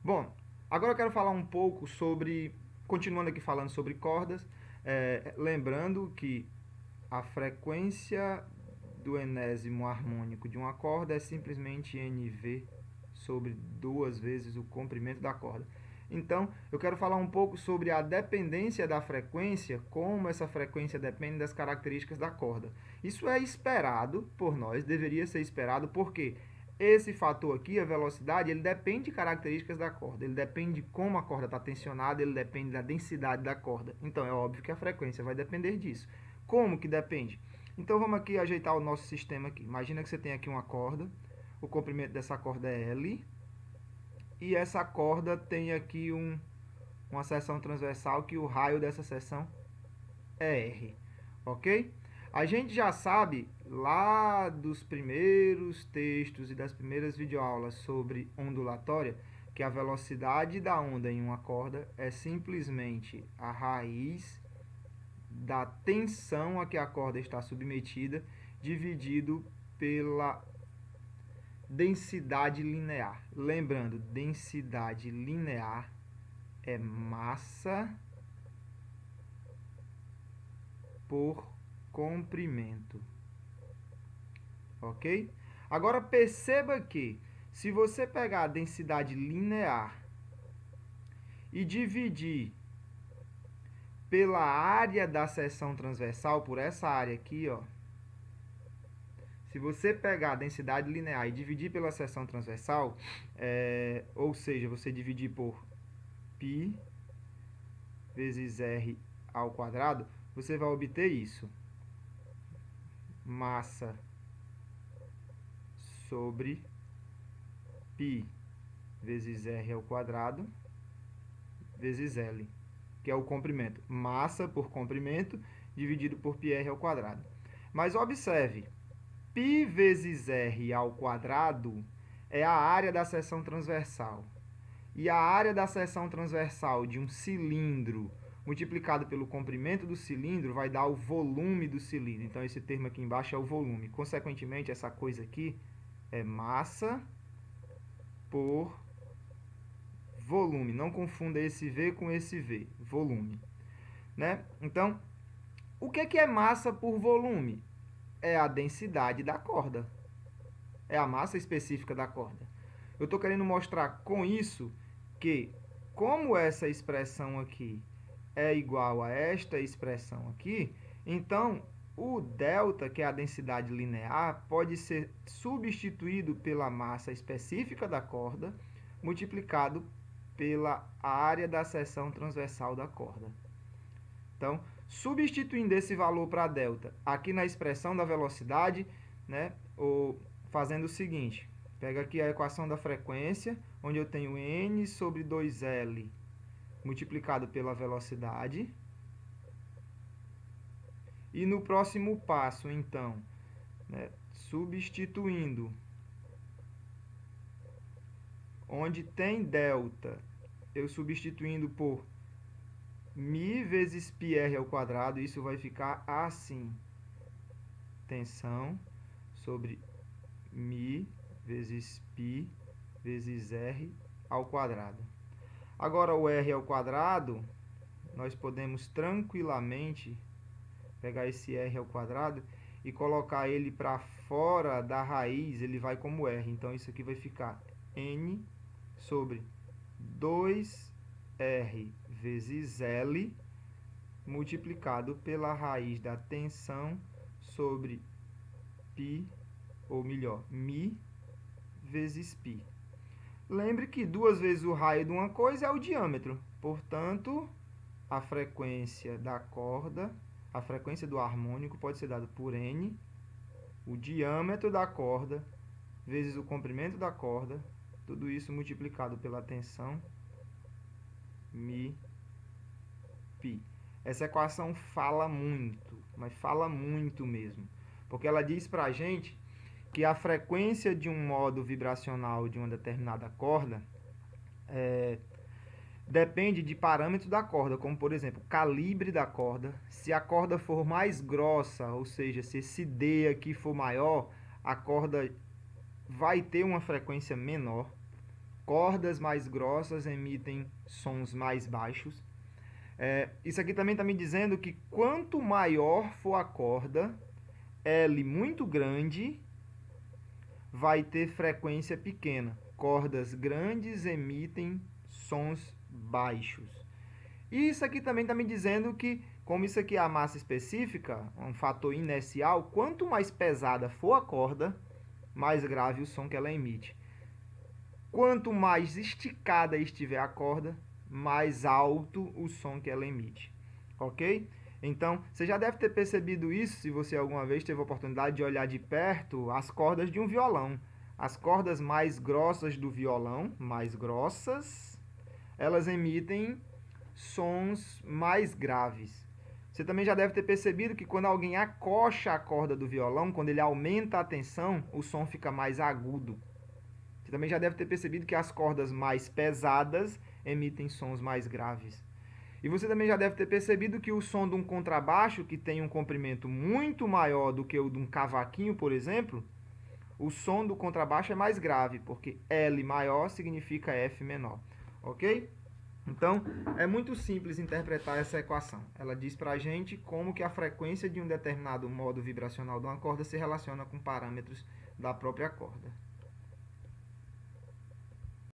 Bom, agora eu quero falar um pouco sobre, continuando aqui falando sobre cordas, lembrando que a frequência do enésimo harmônico de uma corda é simplesmente NV sobre 2 vezes o comprimento da corda. Então, eu quero falar um pouco sobre a dependência da frequência, como essa frequência depende das características da corda. Isso é esperado por nós, deveria ser esperado, porque esse fator aqui, a velocidade, ele depende de características da corda. Ele depende de como a corda está tensionada, ele depende da densidade da corda. Então, é óbvio que a frequência vai depender disso. Como que depende? Então, vamos aqui ajeitar o nosso sistema aqui. Imagina que você tem aqui uma corda, o comprimento dessa corda é L, e essa corda tem aqui uma seção transversal que o raio dessa seção é R, ok? A gente já sabe lá dos primeiros textos e das primeiras videoaulas sobre ondulatória que a velocidade da onda em uma corda é simplesmente a raiz da tensão a que a corda está submetida dividido pela densidade linear. Lembrando, densidade linear é massa por comprimento. Ok? Agora perceba que se você pegar a densidade linear e dividir pela área da seção transversal, por essa área aqui, ó, se você pegar a densidade linear e dividir pela seção transversal, ou seja, você dividir por π vezes r ao quadrado, você vai obter isso. Massa sobre π vezes r ao quadrado vezes L, que é o comprimento. Massa por comprimento dividido por πr ao quadrado. Mas observe, π vezes r ao quadrado é a área da seção transversal. E a área da seção transversal de um cilindro multiplicado pelo comprimento do cilindro vai dar o volume do cilindro. Então, esse termo aqui embaixo é o volume. Consequentemente, essa coisa aqui é massa por volume. Não confunda esse V com esse V. Volume. Né? Então, o que é massa por volume? É a densidade da corda. É a massa específica da corda. Eu estou querendo mostrar com isso que, como essa expressão aqui é igual a esta expressão aqui, então o delta, que é a densidade linear, pode ser substituído pela massa específica da corda, multiplicado pela área da seção transversal da corda. Então, substituindo esse valor para delta aqui na expressão da velocidade, né, ou fazendo o seguinte, pega aqui a equação da frequência, onde eu tenho n sobre 2L multiplicado pela velocidade. E no próximo passo, então, né, substituindo, onde tem delta, eu substituindo por μ vezes πr ao quadrado, isso vai ficar assim. Tensão sobre μ vezes π vezes r ao quadrado. Agora, o r ao quadrado, nós podemos tranquilamente pegar esse r ao quadrado e colocar ele para fora da raiz, ele vai como r. Então, isso aqui vai ficar n sobre 2r vezes L multiplicado pela raiz da tensão sobre π, ou melhor, μ vezes π. Lembre que 2 vezes o raio de uma coisa é o diâmetro. Portanto, a frequência da corda, a frequência do harmônico pode ser dada por N, o diâmetro da corda, vezes o comprimento da corda, tudo isso multiplicado pela tensão, μ, π. Essa equação fala muito, mas fala muito mesmo, porque ela diz para a gente que a frequência de um modo vibracional de uma determinada corda depende de parâmetros da corda, como por exemplo, calibre da corda. Se a corda for mais grossa, ou seja, se esse D aqui for maior, a corda vai ter uma frequência menor. cordas mais grossas emitem sons mais baixos. Isso aqui também está me dizendo que quanto maior for a corda, L muito grande, vai ter frequência pequena. Cordas grandes emitem sons baixos. E isso aqui também está me dizendo que, como isso aqui é a massa específica, um fator inercial, quanto mais pesada for a corda, mais grave o som que ela emite. Quanto mais esticada estiver a corda, mais alto o som que ela emite. Ok? Então, você já deve ter percebido isso, se você alguma vez teve a oportunidade de olhar de perto as cordas de um violão. As cordas mais grossas do violão, mais grossas, elas emitem sons mais graves. Você também já deve ter percebido que quando alguém acocha a corda do violão, quando ele aumenta a tensão, o som fica mais agudo. Você também já deve ter percebido que as cordas mais pesadas emitem sons mais graves. E você também já deve ter percebido que o som de um contrabaixo, que tem um comprimento muito maior do que o de um cavaquinho, por exemplo, o som do contrabaixo é mais grave, porque L maior significa F menor. Ok? Então, é muito simples interpretar essa equação. Ela diz para a gente como que a frequência de um determinado modo vibracional de uma corda se relaciona com parâmetros da própria corda.